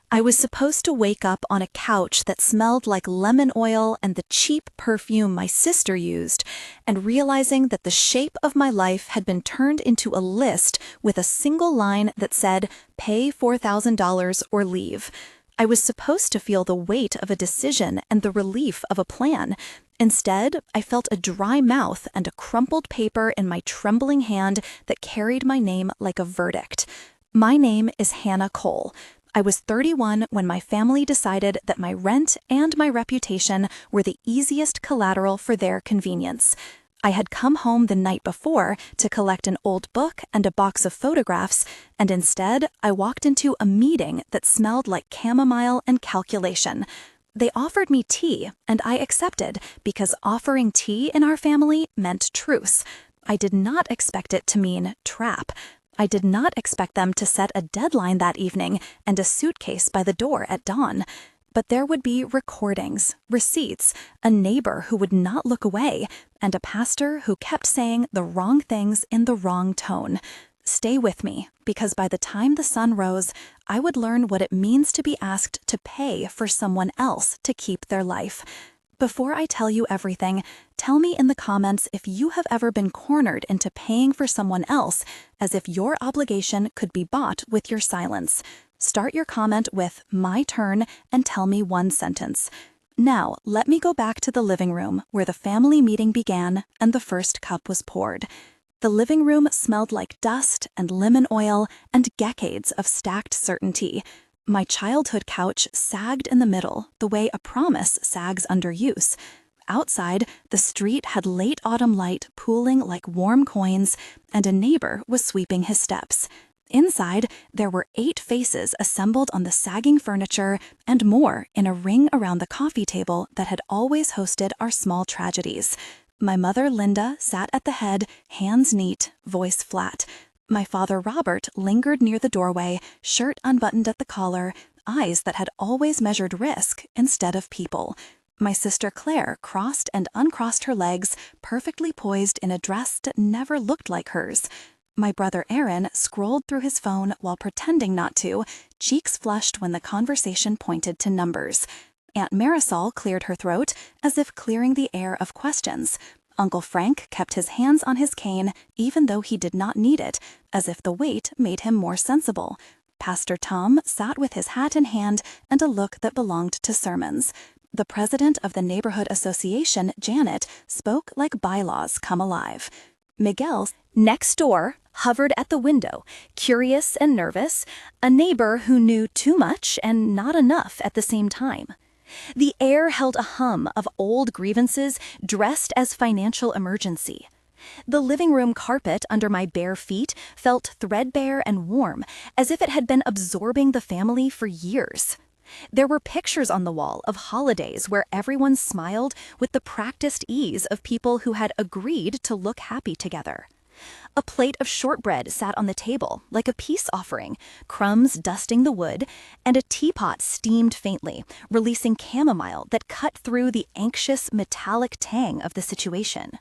I was supposed to wake up on a couch that smelled like lemon oil and the cheap perfume my sister used, and realizing that the shape of my life had been turned into a list with a single line that said, "Pay $4,000 or leave." I was supposed to feel the weight of a decision and the relief of a plan. Instead, I felt a dry mouth and a crumpled paper in my trembling hand that carried my name like a verdict. My name is Hannah Cole. I was 31 when my family decided that my rent and my reputation were the easiest collateral for their convenience. I had come home the night before to collect an old book and a box of photographs, and instead I walked into a meeting that smelled like chamomile and calculation. They offered me tea, and I accepted because offering tea in our family meant truce. I did not expect it to mean trap. I did not expect them to set a deadline that evening and a suitcase by the door at dawn. But there would be recordings, receipts, a neighbor who would not look away, and a pastor who kept saying the wrong things in the wrong tone. Stay with me, because by the time the sun rose, I would learn what it means to be asked to pay for someone else to keep their life. Before I tell you everything, tell me in the comments if you have ever been cornered into paying for someone else, as if your obligation could be bought with your silence. Start your comment with "my turn" and tell me one sentence. Now, let me go back to the living room where the family meeting began and the first cup was poured. The living room smelled like dust and lemon oil and decades of stacked certainty. My childhood couch sagged in the middle the way a promise sags under use. Outside, the street had late autumn light pooling like warm coins, and a neighbor was sweeping his steps. Inside, there were 8 faces assembled on the sagging furniture and more in a ring around the coffee table that had always hosted our small tragedies. My mother, Linda, sat at the head, hands neat, voice flat. My father, Robert, lingered near the doorway, shirt unbuttoned at the collar, eyes that had always measured risk instead of people. My sister Claire crossed and uncrossed her legs, perfectly poised in a dress that never looked like hers. My brother Aaron scrolled through his phone while pretending not to, cheeks flushed when the conversation pointed to numbers. Aunt Marisol cleared her throat, as if clearing the air of questions. Uncle Frank kept his hands on his cane, even though he did not need it, as if the weight made him more sensible. Pastor Tom sat with his hat in hand and a look that belonged to sermons. The president of the neighborhood association, Janet, spoke like bylaws come alive. Miguel, next door, hovered at the window, curious and nervous, a neighbor who knew too much and not enough at the same time. The air held a hum of old grievances dressed as financial emergency. The living room carpet under my bare feet felt threadbare and warm, as if it had been absorbing the family for years. There were pictures on the wall of holidays where everyone smiled with the practiced ease of people who had agreed to look happy together. A plate of shortbread sat on the table, like a peace offering, crumbs dusting the wood, and a teapot steamed faintly, releasing chamomile that cut through the anxious, metallic tang of the situation.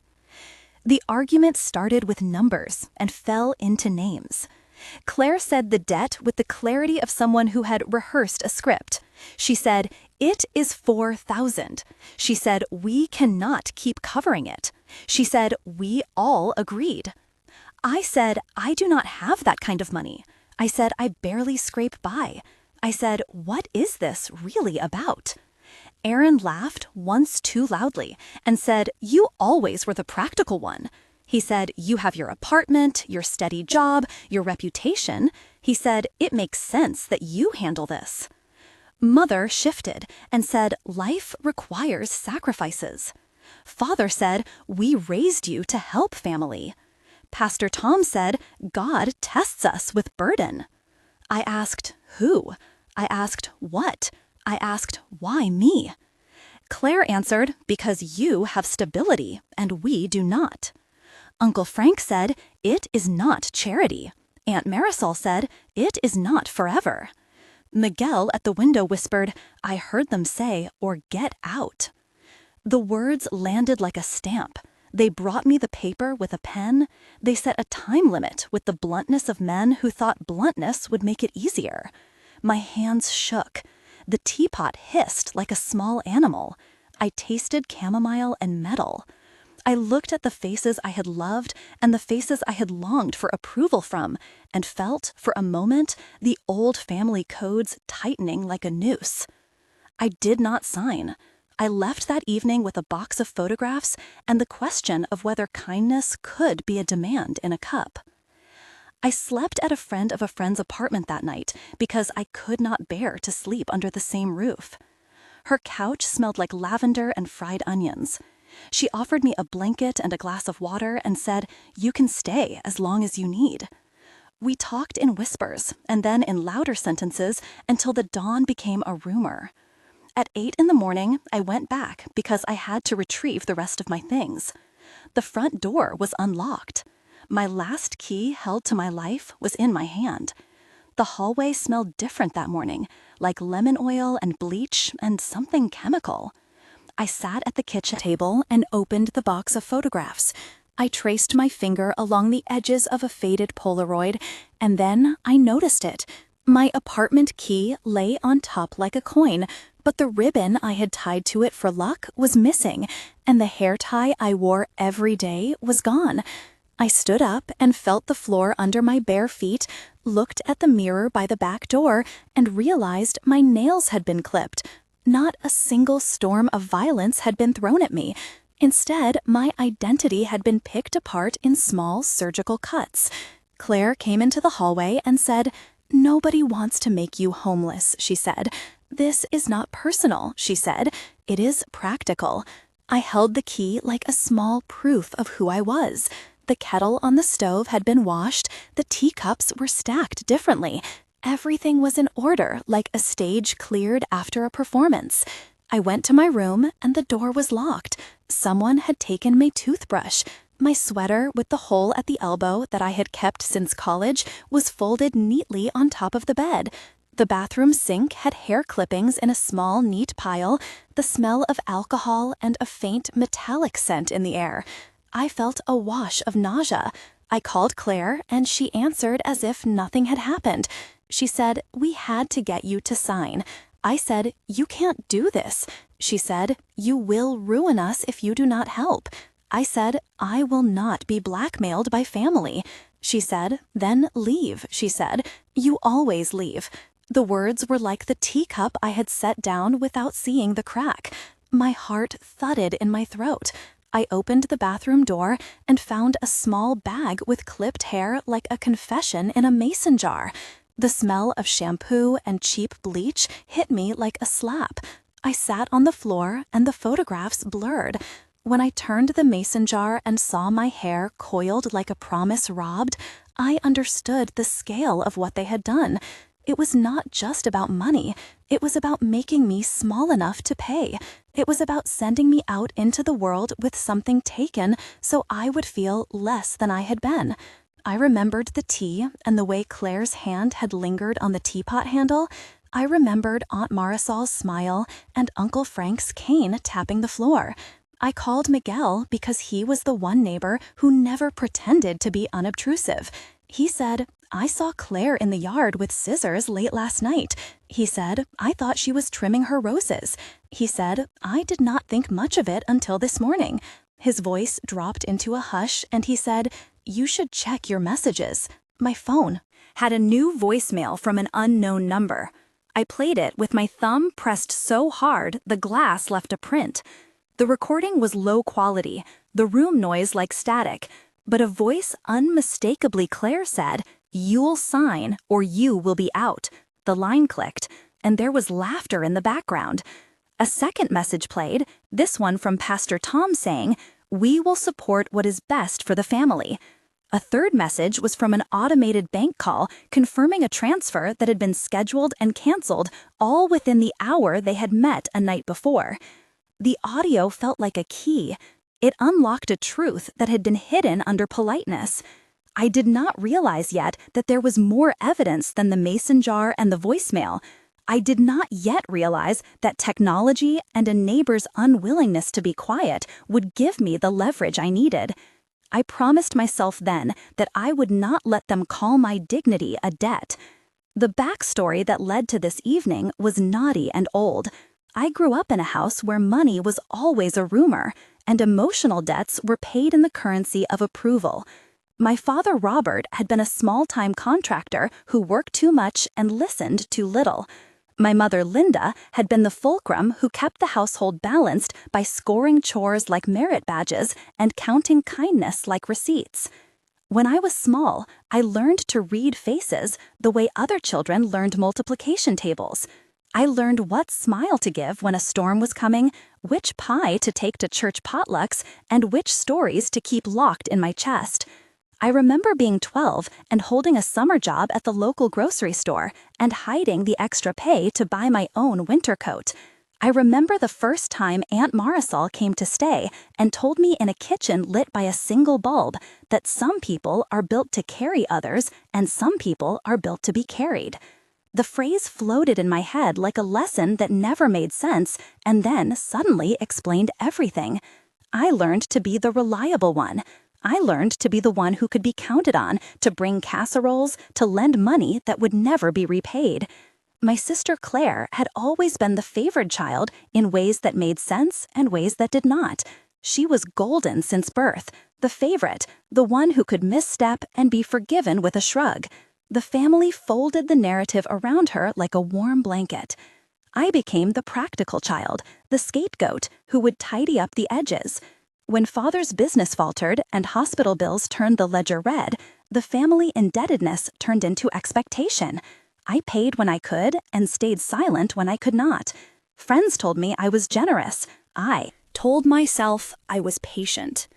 The argument started with numbers and fell into names. Claire said the debt with the clarity of someone who had rehearsed a script. She said, "It is 4,000. She said, "We cannot keep covering it." She said, "We all agreed." I said, "I do not have that kind of money." I said, "I barely scrape by." I said, "What is this really about?" Aaron laughed once too loudly and said, "You always were the practical one." He said, "You have your apartment, your steady job, your reputation." He said, "It makes sense that you handle this." Mother shifted and said, "Life requires sacrifices." Father said, "We raised you to help family." Pastor Tom said, "God tests us with burden." I asked, "Who?" I asked, "What?" I asked, "Why me?" Claire answered, "Because you have stability and we do not." Uncle Frank said, "It is not charity." Aunt Marisol said, "It is not forever." Miguel at the window whispered, "I heard them say, or get out." The words landed like a stamp. They brought me the paper with a pen. They set a time limit with the bluntness of men who thought bluntness would make it easier. My hands shook. The teapot hissed like a small animal. I tasted chamomile and metal. I looked at the faces I had loved and the faces I had longed for approval from, and felt, for a moment, the old family codes tightening like a noose. I did not sign. I left that evening with a box of photographs and the question of whether kindness could be a demand in a cup. I slept at a friend's apartment that night because I could not bear to sleep under the same roof. Her couch smelled like lavender and fried onions. She offered me a blanket and a glass of water and said, "You can stay as long as you need." We talked in whispers and then in louder sentences until the dawn became a rumor. At 8 in the morning, I went back because I had to retrieve the rest of my things. The front door was unlocked. My last key held to my life was in my hand. The hallway smelled different that morning, like lemon oil and bleach and something chemical. I sat at the kitchen table and opened the box of photographs. I traced my finger along the edges of a faded Polaroid, and then I noticed it. My apartment key lay on top like a coin, but the ribbon I had tied to it for luck was missing, and the hair tie I wore every day was gone. I stood up and felt the floor under my bare feet, looked at the mirror by the back door, and realized my nails had been clipped. Not a single storm of violence had been thrown at me. Instead, my identity had been picked apart in small surgical cuts. Claire came into the hallway and said, "Nobody wants to make you homeless," she said. "This is not personal," she said. "It is practical." I held the key like a small proof of who I was. The kettle on the stove had been washed, the teacups were stacked differently. Everything was in order, like a stage cleared after a performance. I went to my room, and the door was locked. Someone had taken my toothbrush. My sweater with the hole at the elbow that I had kept since college was folded neatly on top of the bed. The bathroom sink had hair clippings in a small, neat pile, the smell of alcohol and a faint metallic scent in the air. I felt a wash of nausea. I called Claire, and she answered as if nothing had happened. She said, "We had to get you to sign." I said, "You can't do this." She said, "You will ruin us if you do not help." I said, "I will not be blackmailed by family." She said, "Then leave," she said. "You always leave." The words were like the teacup I had set down without seeing the crack. My heart thudded in my throat. I opened the bathroom door and found a small bag with clipped hair like a confession in a mason jar. The smell of shampoo and cheap bleach hit me like a slap. I sat on the floor and the photographs blurred. When I turned the mason jar and saw my hair coiled like a promise robbed, I understood the scale of what they had done. It was not just about money. It was about making me small enough to pay. It was about sending me out into the world with something taken so I would feel less than I had been. I remembered the tea and the way Claire's hand had lingered on the teapot handle. I remembered Aunt Marisol's smile and Uncle Frank's cane tapping the floor. I called Miguel because he was the one neighbor who never pretended to be unobtrusive. He said, "I saw Claire in the yard with scissors late last night." He said, "I thought she was trimming her roses." He said, "I did not think much of it until this morning." His voice dropped into a hush and he said, "You should check your messages." My phone had a new voicemail from an unknown number. I played it with my thumb pressed so hard the glass left a print. The recording was low quality, the room noise like static, but a voice unmistakably Claire said, "You'll sign or you will be out." The line clicked, and there was laughter in the background. A second message played, this one from Pastor Tom saying, "We will support what is best for the family." A third message was from an automated bank call confirming a transfer that had been scheduled and canceled all within the hour they had met a night before. The audio felt like a key. It unlocked a truth that had been hidden under politeness. I did not realize yet that there was more evidence than the mason jar and the voicemail. I did not yet realize that technology and a neighbor's unwillingness to be quiet would give me the leverage I needed. I promised myself then that I would not let them call my dignity a debt. The backstory that led to this evening was naughty and old. I grew up in a house where money was always a rumor, and emotional debts were paid in the currency of approval. My father, Robert, had been a small-time contractor who worked too much and listened too little. My mother, Linda, had been the fulcrum who kept the household balanced by scoring chores like merit badges and counting kindness like receipts. When I was small, I learned to read faces the way other children learned multiplication tables. I learned what smile to give when a storm was coming, which pie to take to church potlucks, and which stories to keep locked in my chest. I remember being 12 and holding a summer job at the local grocery store and hiding the extra pay to buy my own winter coat. I remember the first time Aunt Marisol came to stay and told me in a kitchen lit by a single bulb that some people are built to carry others and some people are built to be carried. The phrase floated in my head like a lesson that never made sense and then suddenly explained everything. I learned to be the reliable one. I learned to be the one who could be counted on, to bring casseroles, to lend money that would never be repaid. My sister Claire had always been the favored child in ways that made sense and ways that did not. She was golden since birth, the favorite, the one who could misstep and be forgiven with a shrug. The family folded the narrative around her like a warm blanket. I became the practical child, the scapegoat, who would tidy up the edges. When father's business faltered and hospital bills turned the ledger red, the family indebtedness turned into expectation. I paid when I could and stayed silent when I could not. Friends told me I was generous. I told myself I was patient.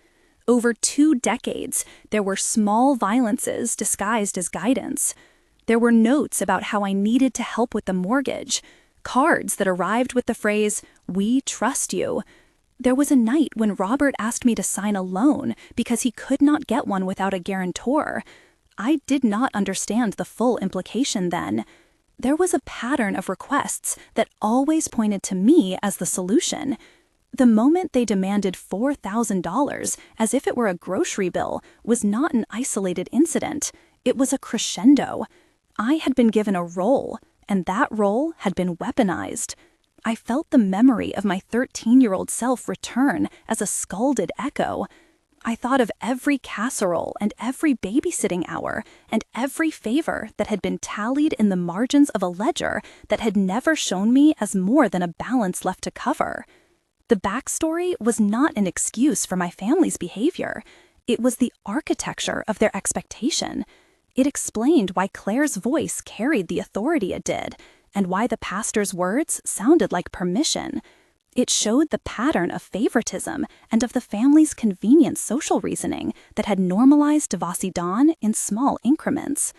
Over 2 decades, there were small violences disguised as guidance. There were notes about how I needed to help with the mortgage, cards that arrived with the phrase, "We trust you." There was a night when Robert asked me to sign a loan because he could not get one without a guarantor. I did not understand the full implication then. There was a pattern of requests that always pointed to me as the solution. The moment they demanded $4,000, as if it were a grocery bill, was not an isolated incident. It was a crescendo. I had been given a role, and that role had been weaponized. I felt the memory of my 13-year-old self return as a scalded echo. I thought of every casserole and every babysitting hour and every favor that had been tallied in the margins of a ledger that had never shown me as more than a balance left to cover. The backstory was not an excuse for my family's behavior. It was the architecture of their expectation. It explained why Claire's voice carried the authority it did, and why the pastor's words sounded like permission. It showed the pattern of favoritism and of the family's convenient social reasoning that had normalized devasi dawn in small increments.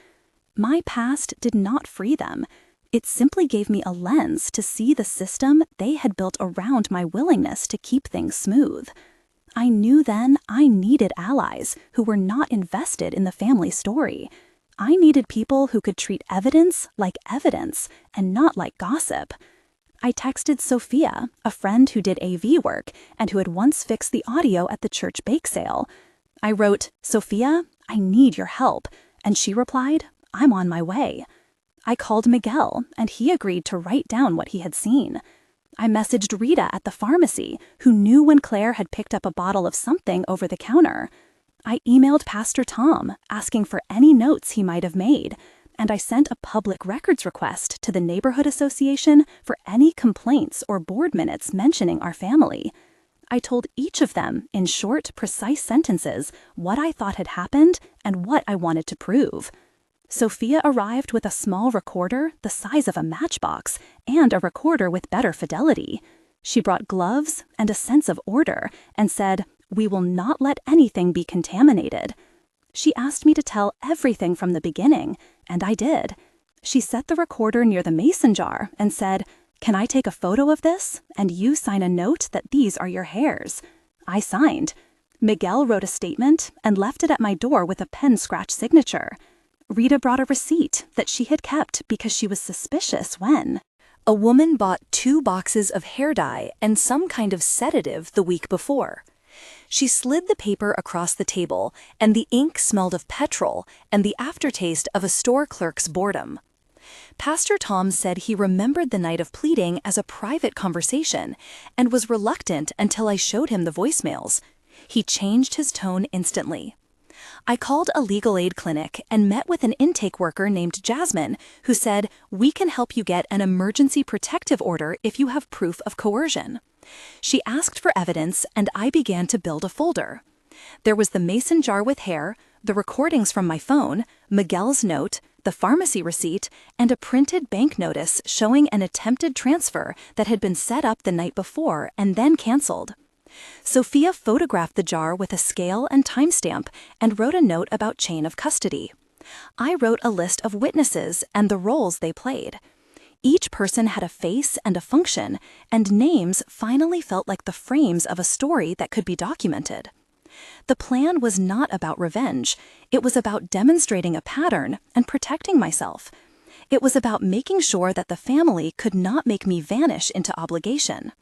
My past did not free them. It simply gave me a lens to see the system they had built around my willingness to keep things smooth. I knew then I needed allies who were not invested in the family story. I needed people who could treat evidence like evidence and not like gossip. I texted Sophia, a friend who did AV work and who had once fixed the audio at the church bake sale. I wrote, "Sophia, I need your help," and she replied, "I'm on my way." I called Miguel, and he agreed to write down what he had seen. I messaged Rita at the pharmacy, who knew when Claire had picked up a bottle of something over the counter. I emailed Pastor Tom, asking for any notes he might have made, and I sent a public records request to the neighborhood association for any complaints or board minutes mentioning our family. I told each of them, in short, precise sentences, what I thought had happened and what I wanted to prove. Sophia arrived with a small recorder the size of a matchbox and a recorder with better fidelity. She brought gloves and a sense of order and said, "We will not let anything be contaminated." She asked me to tell everything from the beginning, and I did. She set the recorder near the mason jar and said, "Can I take a photo of this? And you sign a note that these are your hairs." I signed. Miguel wrote a statement and left it at my door with a pen-scratch signature. Rita brought a receipt that she had kept because she was suspicious when a woman bought 2 boxes of hair dye and some kind of sedative the week before. She slid the paper across the table, and the ink smelled of petrol and the aftertaste of a store clerk's boredom. Pastor Tom said he remembered the night of pleading as a private conversation and was reluctant until I showed him the voicemails. He changed his tone instantly. I called a legal aid clinic and met with an intake worker named Jasmine, who said, "We can help you get an emergency protective order if you have proof of coercion." She asked for evidence, and I began to build a folder. There was the mason jar with hair, the recordings from my phone, Miguel's note, the pharmacy receipt, and a printed bank notice showing an attempted transfer that had been set up the night before and then canceled. Sophia photographed the jar with a scale and timestamp and wrote a note about chain of custody. I wrote a list of witnesses and the roles they played. Each person had a face and a function, and names finally felt like the frames of a story that could be documented. The plan was not about revenge. It was about demonstrating a pattern and protecting myself. It was about making sure that the family could not make me vanish into obligation.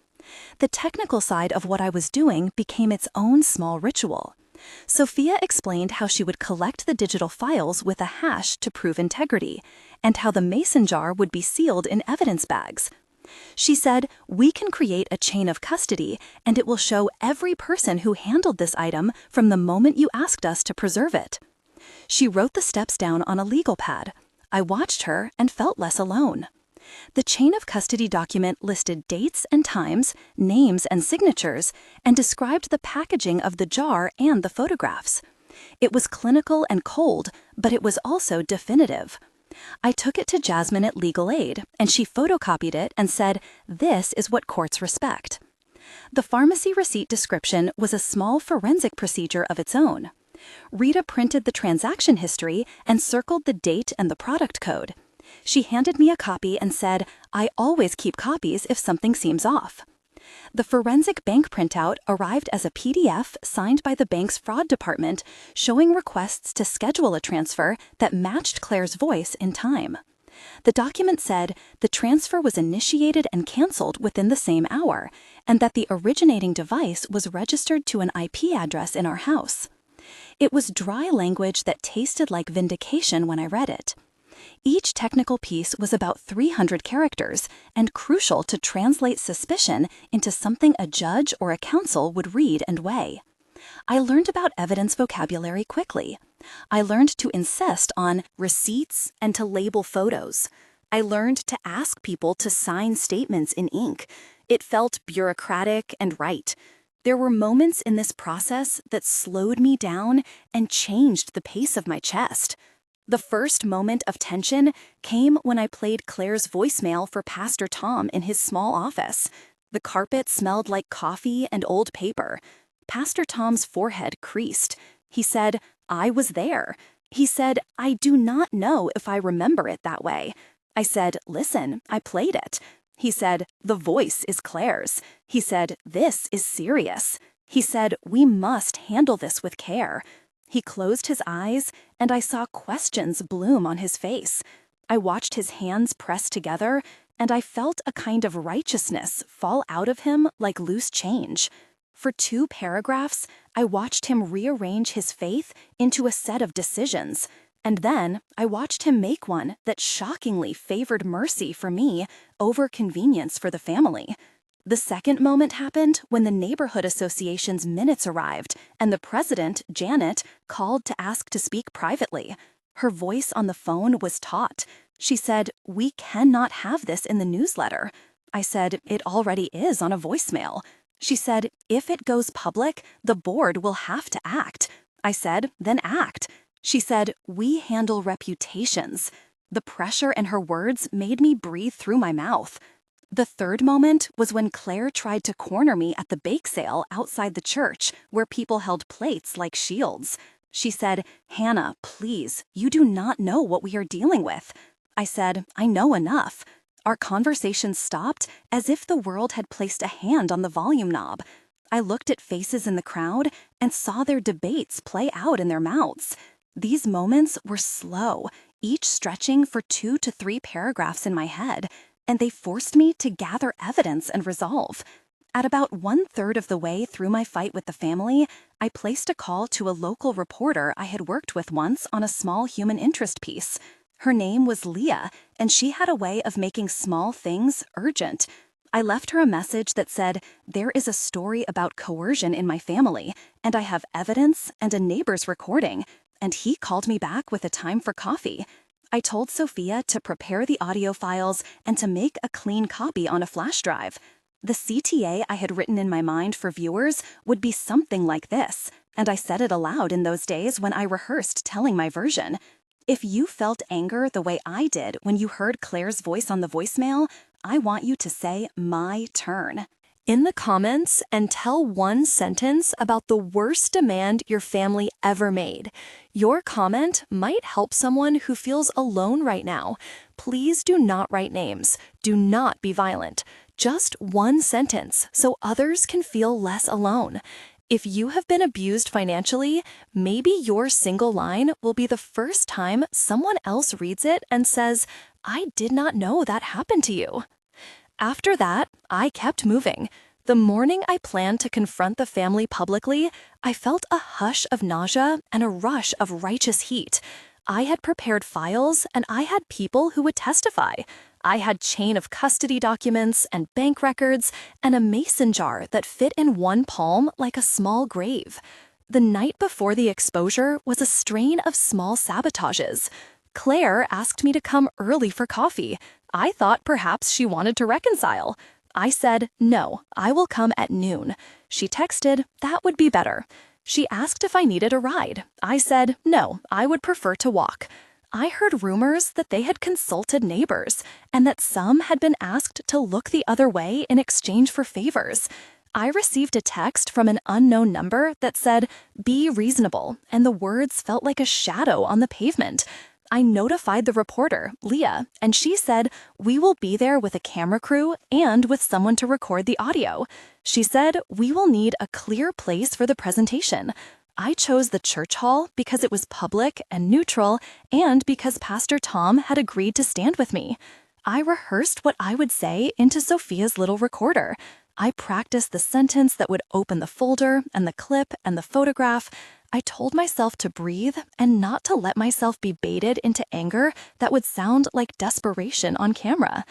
The technical side of what I was doing became its own small ritual. Sophia explained how she would collect the digital files with a hash to prove integrity, and how the mason jar would be sealed in evidence bags. She said, "We can create a chain of custody, and it will show every person who handled this item from the moment you asked us to preserve it." She wrote the steps down on a legal pad. I watched her and felt less alone. The chain of custody document listed dates and times, names and signatures, and described the packaging of the jar and the photographs. It was clinical and cold, but it was also definitive. I took it to Jasmine at Legal Aid, and she photocopied it and said, "This is what courts respect." The pharmacy receipt description was a small forensic procedure of its own. Rita printed the transaction history and circled the date and the product code. She handed me a copy and said, "I always keep copies if something seems off." The forensic bank printout arrived as a PDF signed by the bank's fraud department, showing requests to schedule a transfer that matched Claire's voice in time. The document said the transfer was initiated and canceled within the same hour, and that the originating device was registered to an IP address in our house. It was dry language that tasted like vindication when I read it. Each technical piece was about 300 characters and crucial to translate suspicion into something a judge or a counsel would read and weigh. I learned about evidence vocabulary quickly. I learned to insist on receipts and to label photos. I learned to ask people to sign statements in ink. It felt bureaucratic and right. There were moments in this process that slowed me down and changed the pace of my chest. The first moment of tension came when I played Claire's voicemail for Pastor Tom in his small office. The carpet smelled like coffee and old paper. Pastor Tom's forehead creased. He said, "I was there." He said, "I do not know if I remember it that way." I said, "Listen, I played it." He said, "The voice is Claire's." He said, "This is serious." He said, "We must handle this with care." He closed his eyes, and I saw questions bloom on his face. I watched his hands press together, and I felt a kind of righteousness fall out of him like loose change. For 2 paragraphs, I watched him rearrange his faith into a set of decisions, and then I watched him make one that shockingly favored mercy for me over convenience for the family. The second moment happened when the neighborhood association's minutes arrived and the president, Janet, called to ask to speak privately. Her voice on the phone was taut. She said, "We cannot have this in the newsletter." I said, "It already is on a voicemail." She said, "If it goes public, the board will have to act." I said, "Then act." She said, "We handle reputations." The pressure in her words made me breathe through my mouth. The third moment was when Claire tried to corner me at the bake sale outside the church, where people held plates like shields. She said, "Hannah, please, you do not know what we are dealing with." I said, "I know enough." Our conversation stopped as if the world had placed a hand on the volume knob. I looked at faces in the crowd and saw their debates play out in their mouths. These moments were slow, each stretching for 2 to 3 paragraphs in my head, and they forced me to gather evidence and resolve. At about 1/3 of the way through my fight with the family, I placed a call to a local reporter I had worked with once on a small human interest piece. Her name was Leah, and she had a way of making small things urgent. I left her a message that said, "There is a story about coercion in my family, and I have evidence and a neighbor's recording," and he called me back with a time for coffee. I told Sophia to prepare the audio files and to make a clean copy on a flash drive. The CTA I had written in my mind for viewers would be something like this, and I said it aloud in those days when I rehearsed telling my version. If you felt anger the way I did when you heard Claire's voice on the voicemail, I want you to say "my turn" in the comments and tell one sentence about the worst demand your family ever made. Your comment might help someone who feels alone right now. Please do not write names. Do not be violent. Just one sentence so others can feel less alone. If you have been abused financially, maybe your single line will be the first time someone else reads it and says, "I did not know that happened to you." After that, I kept moving. The morning I planned to confront the family publicly, I felt a hush of nausea and a rush of righteous heat. I had prepared files, and I had people who would testify. I had chain of custody documents and bank records and a mason jar that fit in one palm like a small grave. The night before the exposure was a strain of small sabotages. Claire asked me to come early for coffee. I thought perhaps she wanted to reconcile. I said, "No, I will come at noon." She texted, "That would be better." She asked if I needed a ride. I said, "No, I would prefer to walk." I heard rumors that they had consulted neighbors and that some had been asked to look the other way in exchange for favors. I received a text from an unknown number that said, "Be reasonable," and the words felt like a shadow on the pavement. I notified the reporter, Leah, and she said, "We will be there with a camera crew and with someone to record the audio." She said, "We will need a clear place for the presentation." I chose the church hall because it was public and neutral and because Pastor Tom had agreed to stand with me. I rehearsed what I would say into Sophia's little recorder. I practiced the sentence that would open the folder and the clip and the photograph. I told myself to breathe and not to let myself be baited into anger that would sound like desperation on camera.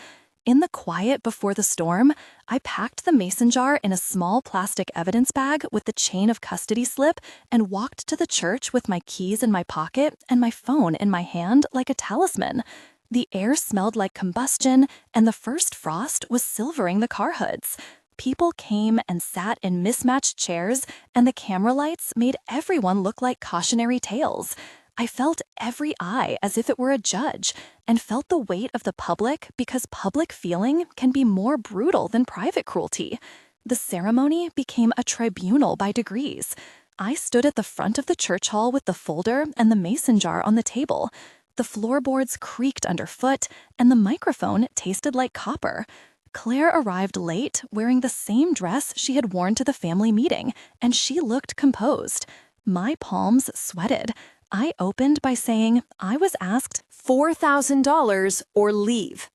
In the quiet before the storm, I packed the mason jar in a small plastic evidence bag with the chain of custody slip and walked to the church with my keys in my pocket and my phone in my hand like a talisman. The air smelled like combustion, and the first frost was silvering the car hoods. People came and sat in mismatched chairs, and the camera lights made everyone look like cautionary tales. I felt every eye as if it were a judge, and felt the weight of the public because public feeling can be more brutal than private cruelty. The ceremony became a tribunal by degrees. I stood at the front of the church hall with the folder and the mason jar on the table. The floorboards creaked underfoot, and the microphone tasted like copper. Claire arrived late, wearing the same dress she had worn to the family meeting, and she looked composed. My palms sweated. I opened by saying I was asked $4,000 or leave.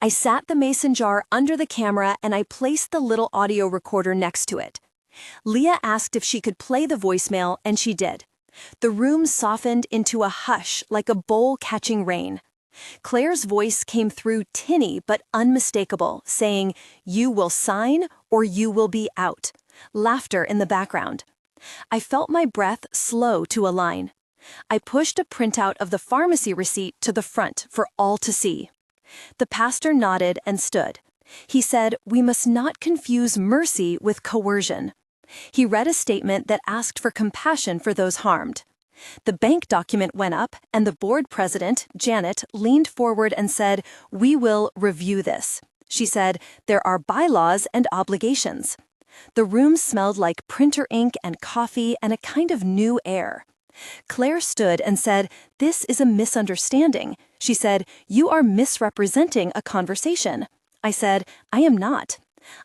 I sat the mason jar under the camera and I placed the little audio recorder next to it. Leah asked if she could play the voicemail, and she did. The room softened into a hush like a bowl catching rain. Claire's voice came through tinny but unmistakable, saying, "You will sign or you will be out." Laughter in the background. I felt my breath slow to a line. I pushed a printout of the pharmacy receipt to the front for all to see. The pastor nodded and stood. He said, "We must not confuse mercy with coercion." He read a statement that asked for compassion for those harmed. The bank document went up, and the board president, Janet, leaned forward and said, "We will review this." She said, "There are bylaws and obligations." The room smelled like printer ink and coffee and a kind of new air. Claire stood and said, "This is a misunderstanding." She said, "You are misrepresenting a conversation." I said, "I am not."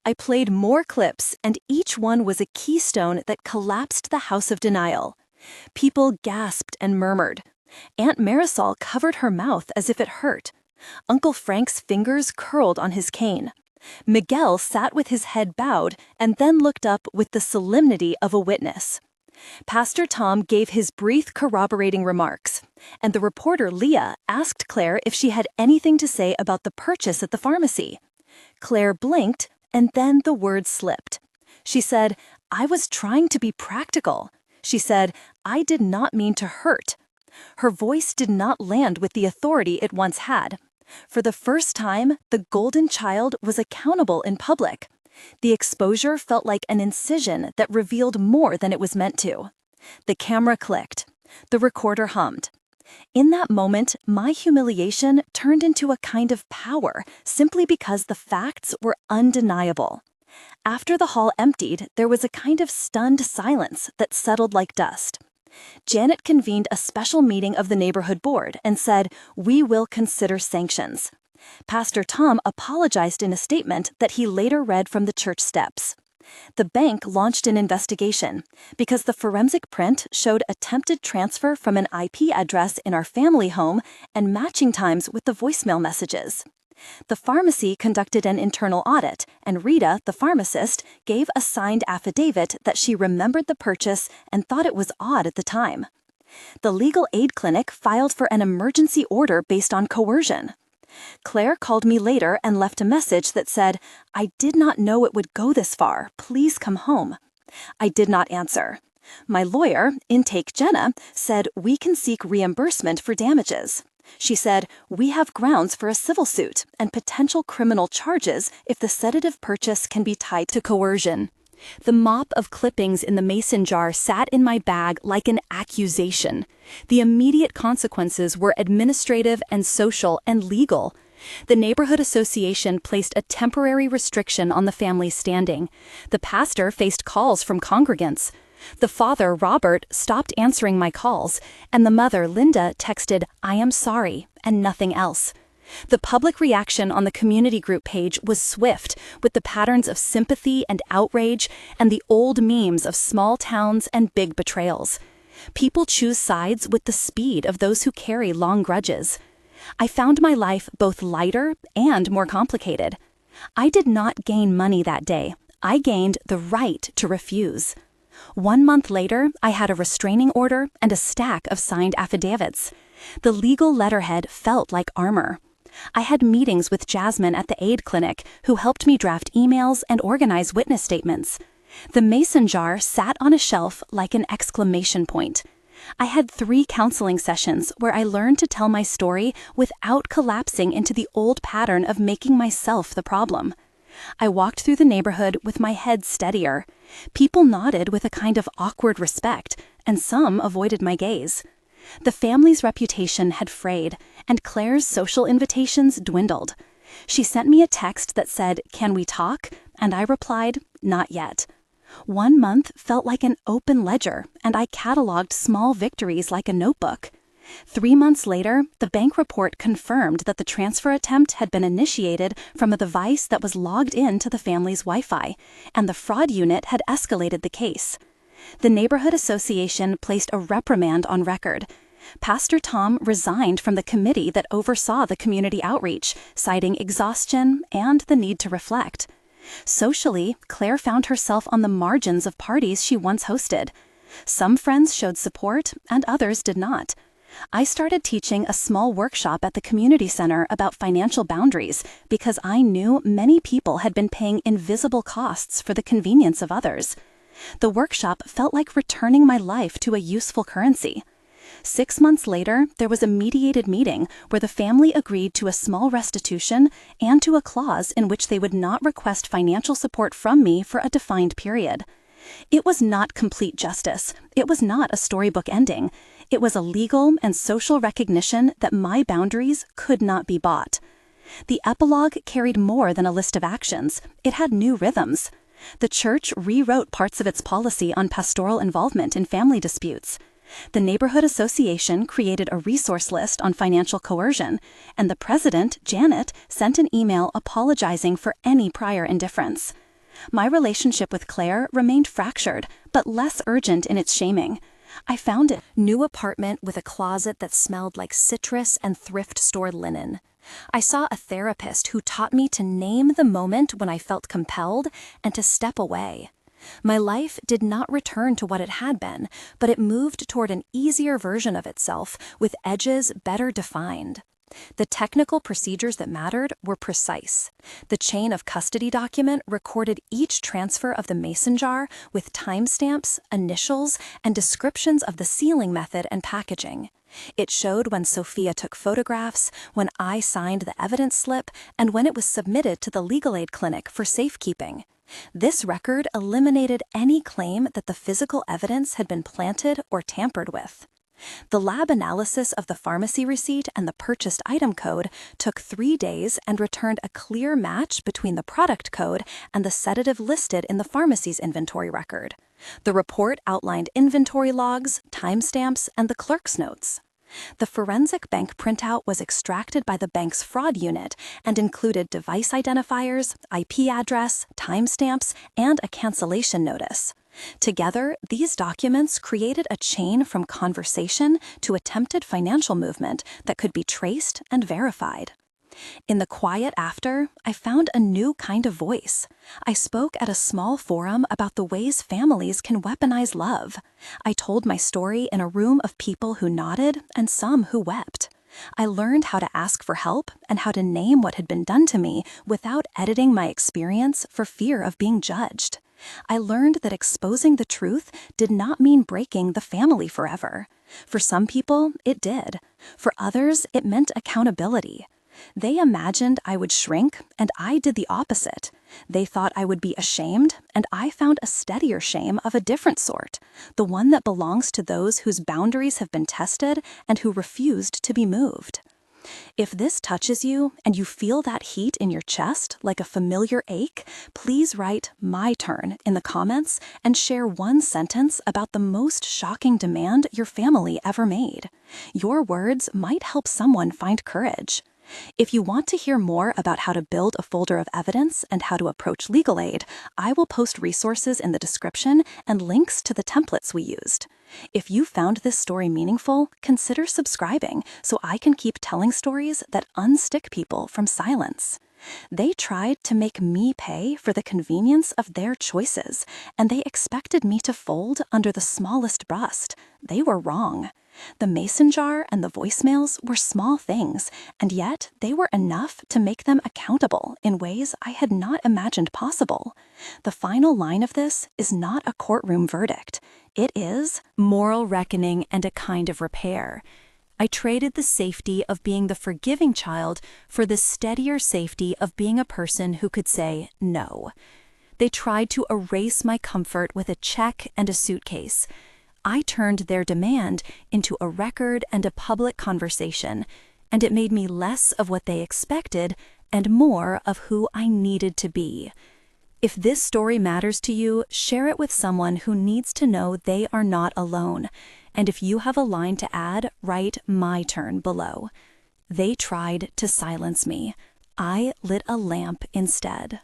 I played more clips, and each one was a keystone that collapsed the house of denial. People gasped and murmured. Aunt Marisol covered her mouth as if it hurt. Uncle Frank's fingers curled on his cane. Miguel sat with his head bowed and then looked up with the solemnity of a witness. Pastor Tom gave his brief corroborating remarks. and the reporter Leah asked Claire if she had anything to say about the purchase at the pharmacy. Claire blinked, and then the words slipped. She said, "I was trying to be practical." She said, "I did not mean to hurt." Her voice did not land with the authority it once had. For the first time, the golden child was accountable in public. The exposure felt like an incision that revealed more than it was meant to. The camera clicked. The recorder hummed. In that moment, my humiliation turned into a kind of power simply because the facts were undeniable. After the hall emptied, there was a kind of stunned silence that settled like dust. Janet convened a special meeting of the neighborhood board and said, "We will consider sanctions." Pastor Tom apologized in a statement that he later read from the church steps. The bank launched an investigation because the forensic print showed attempted transfer from an IP address in our family home and matching times with the voicemail messages. The pharmacy conducted an internal audit, and Rita, the pharmacist, gave a signed affidavit that she remembered the purchase and thought it was odd at the time. The legal aid clinic filed for an emergency order based on coercion. Claire called me later and left a message that said, "I did not know it would go this far. Please come home." I did not answer. My lawyer, Intake Jenna, said we can seek reimbursement for damages. She said, "We have grounds for a civil suit and potential criminal charges if the sedative purchase can be tied to coercion." The mop of clippings in the mason jar sat in my bag like an accusation. The immediate consequences were administrative and social and legal. The neighborhood association placed a temporary restriction on the family's standing. The pastor faced calls from congregants. The father, Robert, stopped answering my calls, and the mother, Linda, texted, "I am sorry," and nothing else. The public reaction on the community group page was swift, with the patterns of sympathy and outrage and the old memes of small towns and big betrayals. People choose sides with the speed of those who carry long grudges. I found my life both lighter and more complicated. I did not gain money that day. I gained the right to refuse. 1 month later, I had a restraining order and a stack of signed affidavits. The legal letterhead felt like armor. I had meetings with Jasmine at the aid clinic, who helped me draft emails and organize witness statements. The mason jar sat on a shelf like an exclamation point. I had 3 counseling sessions where I learned to tell my story without collapsing into the old pattern of making myself the problem. I walked through the neighborhood with my head steadier. People nodded with a kind of awkward respect, and some avoided my gaze. The family's reputation had frayed, and Claire's social invitations dwindled. She sent me a text that said, "Can we talk?" and I replied, "Not yet." 1 month felt like an open ledger, and I cataloged small victories like a notebook. 3 months later, the bank report confirmed that the transfer attempt had been initiated from a device that was logged into the family's Wi-Fi, and the fraud unit had escalated the case. The neighborhood association placed a reprimand on record. Pastor Tom resigned from the committee that oversaw the community outreach, citing exhaustion and the need to reflect. Socially, Claire found herself on the margins of parties she once hosted. Some friends showed support, and others did not. I started teaching a small workshop at the community center about financial boundaries because I knew many people had been paying invisible costs for the convenience of others. The workshop felt like returning my life to a useful currency. 6 months later, there was a mediated meeting where the family agreed to a small restitution and to a clause in which they would not request financial support from me for a defined period. It was not complete justice. It was not a storybook ending. It was a legal and social recognition that my boundaries could not be bought. The epilogue carried more than a list of actions. It had new rhythms. The church rewrote parts of its policy on pastoral involvement in family disputes. The neighborhood association created a resource list on financial coercion, and the president, Janet, sent an email apologizing for any prior indifference. My relationship with Claire remained fractured, but less urgent in its shaming. I found a new apartment with a closet that smelled like citrus and thrift store linen. I saw a therapist who taught me to name the moment when I felt compelled and to step away. My life did not return to what it had been, but it moved toward an easier version of itself, with edges better defined. The technical procedures that mattered were precise. The chain of custody document recorded each transfer of the mason jar with timestamps, initials, and descriptions of the sealing method and packaging. It showed when Sophia took photographs, when I signed the evidence slip, and when it was submitted to the legal aid clinic for safekeeping. This record eliminated any claim that the physical evidence had been planted or tampered with. The lab analysis of the pharmacy receipt and the purchased item code took 3 days and returned a clear match between the product code and the sedative listed in the pharmacy's inventory record. The report outlined inventory logs, timestamps, and the clerk's notes. The forensic bank printout was extracted by the bank's fraud unit and included device identifiers, IP address, timestamps, and a cancellation notice. Together, these documents created a chain from conversation to attempted financial movement that could be traced and verified. In the quiet after, I found a new kind of voice. I spoke at a small forum about the ways families can weaponize love. I told my story in a room of people who nodded and some who wept. I learned how to ask for help and how to name what had been done to me without editing my experience for fear of being judged. I learned that exposing the truth did not mean breaking the family forever. For some people, it did. For others, it meant accountability. They imagined I would shrink, and I did the opposite. They thought I would be ashamed, and I found a steadier shame of a different sort, the one that belongs to those whose boundaries have been tested and who refused to be moved. If this touches you and you feel that heat in your chest like a familiar ache, please write "my turn" in the comments and share one sentence about the most shocking demand your family ever made. Your words might help someone find courage. If you want to hear more about how to build a folder of evidence and how to approach legal aid, I will post resources in the description and links to the templates we used. If you found this story meaningful, consider subscribing so I can keep telling stories that unstick people from silence. They tried to make me pay for the convenience of their choices, and they expected me to fold under the smallest bust. They were wrong. The mason jar and the voicemails were small things, and yet they were enough to make them accountable in ways I had not imagined possible. The final line of this is not a courtroom verdict. It is moral reckoning and a kind of repair. I traded the safety of being the forgiving child for the steadier safety of being a person who could say no. They tried to erase my comfort with a check and a suitcase. I turned their demand into a record and a public conversation, and it made me less of what they expected and more of who I needed to be. If this story matters to you, share it with someone who needs to know they are not alone. And if you have a line to add, write "my turn" below. They tried to silence me. I lit a lamp instead.